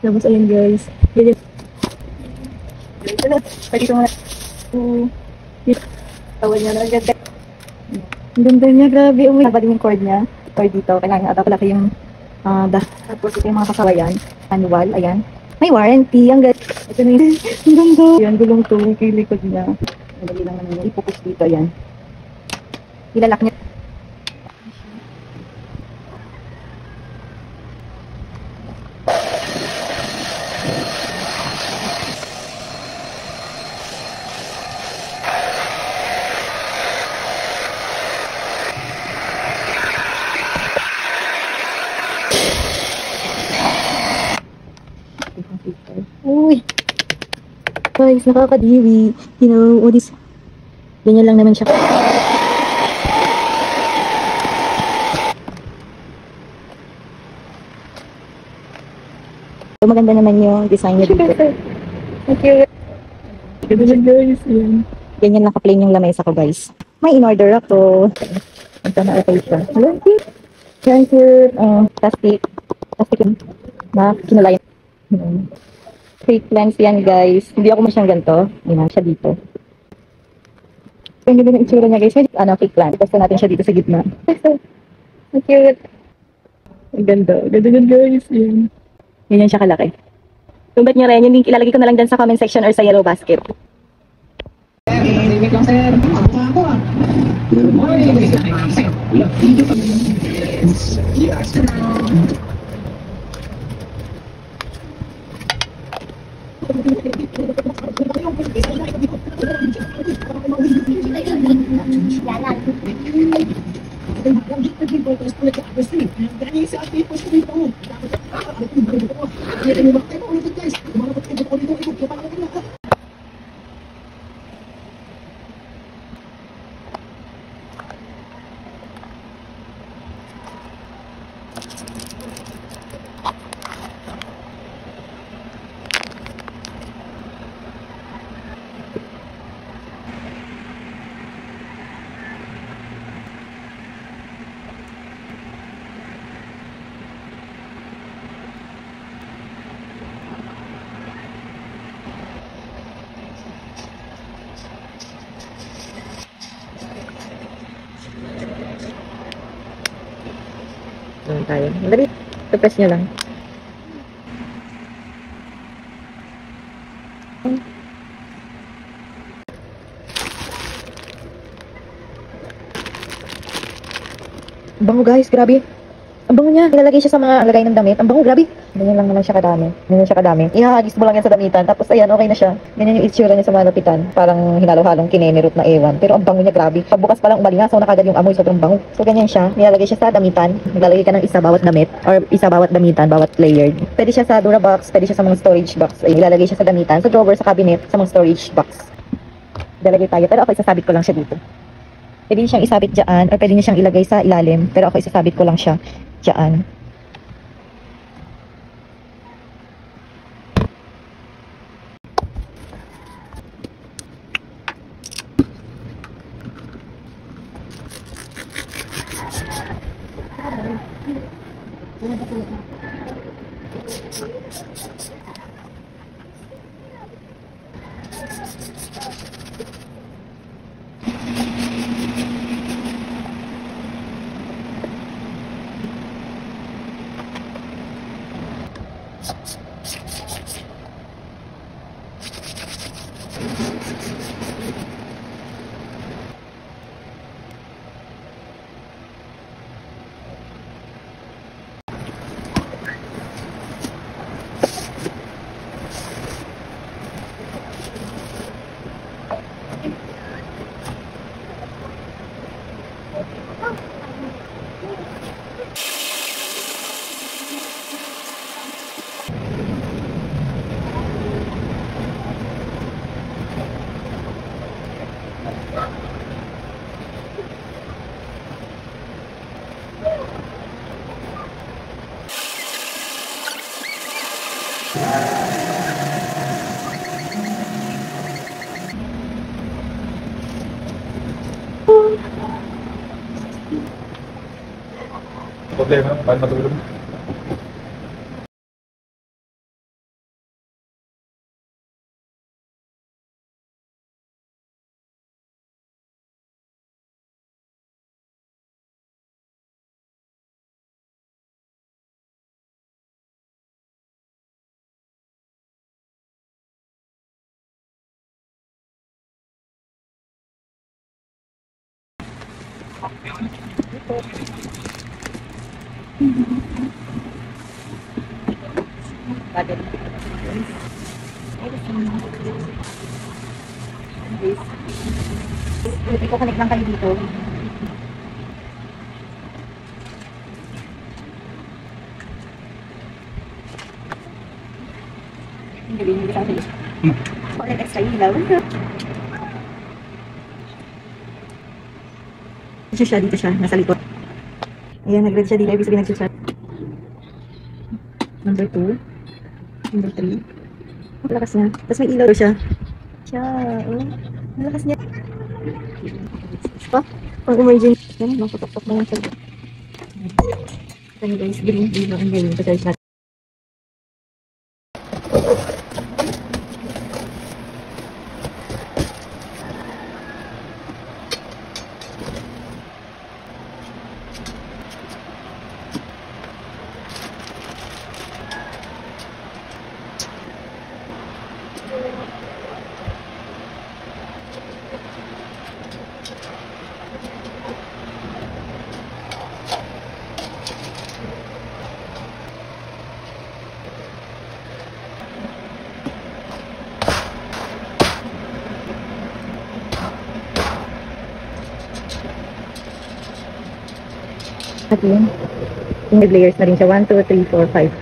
Tapos ayun guys. Ganyan. Pwede ko muna. Tawad niya na. Ganda. Ang ganda niya. Grabe. Haba din yung cord niya. Cord dito. Kailangan ata pala yung tapos ito yung mga kasawayan. Manual. Ayan. May warranty. Ang ganda. Ito na yun. Ang ganda. Ayan. Gulong to. Yung likod niya. Madali lang naman yung ipupush dito. Ayan. Ilalak niya. Uy! Guys, nakakadiri. You know, what is... Ganyan lang naman siya. So, maganda naman yung design niya dito. Thank you. Ganda guys. Yan. Ganyan naka-plain yung lamesa ko guys. May in-order ako. Ito na ito siya. Hello, cute. Yan cute. Plastic. Plastic yun. Na kinulayan. Fake lens yan guys. Hindi ako masyang ganito. Yan siya dito. Ang ganda ng itsura niya guys. Fake lens. Gusto natin siya dito sa gitna. Ang cute. Ang ganda. Ganda guys. Yan. Ganyan siya kalaki. Kung ba't nyo rin, yung link ilalagay ko na lang dyan sa comment section or sa yellow basket. Ayan tayo. Dali, press nyo lang. Bango guys, grabe. Ang bango niya. Ilalagay siya sa mga lagay ng damit. Ang bango, grabe. Ganyan lang naman siya kadami. Ganyan siya kadami. Ihahagis mo lang yan sa damitan. Tapos ayan, okay na siya. Ganyan yung itsura niya sa mga lapitan. Parang hinalo-halong kinemirot na ewan. Pero ang bango niya, grabe. Pagbukas pa lang umalingasaw na kagad yung amoy. Sobrang bango. So ganyan siya. Nilalagay siya sa damitan. Nilalagay ka ng isa bawat damit. Or isa bawat damitan, bawat layered. Pwede siya sa Durabox. Pwede siya sa mga storage box. Ay, nilalagay siya sa damitan. Sa drawer, sa cabinet, sa mga storage box. Nilalagay tayo. Pero ako isasabit ko lang siya dito. Pwede siyang isabit dyan. Or pwede niya siyang ilagay sa ilalim. Pero ako isasabit ko lang siya dyan. Problema, paano matulog? Bagay. I-connect lang kayo dito. Hindi sa akin. Connect extra ilaw. Dito siya, nasa likod. Ayan, nag-red siya dito. Ibig sabihin nag-chat. Number 2. Number 3. Ang lakas niya. Tapos may ilaw siya. Oh. Ang lakas niya. Pa? Pang emergency. Yan, maputok-tok na lang siya. Ayan guys, green ilaw. Ang ganyan. Pasayos natin. At yun, yung layers na rin siya. 1, 2, 3, 4, 5.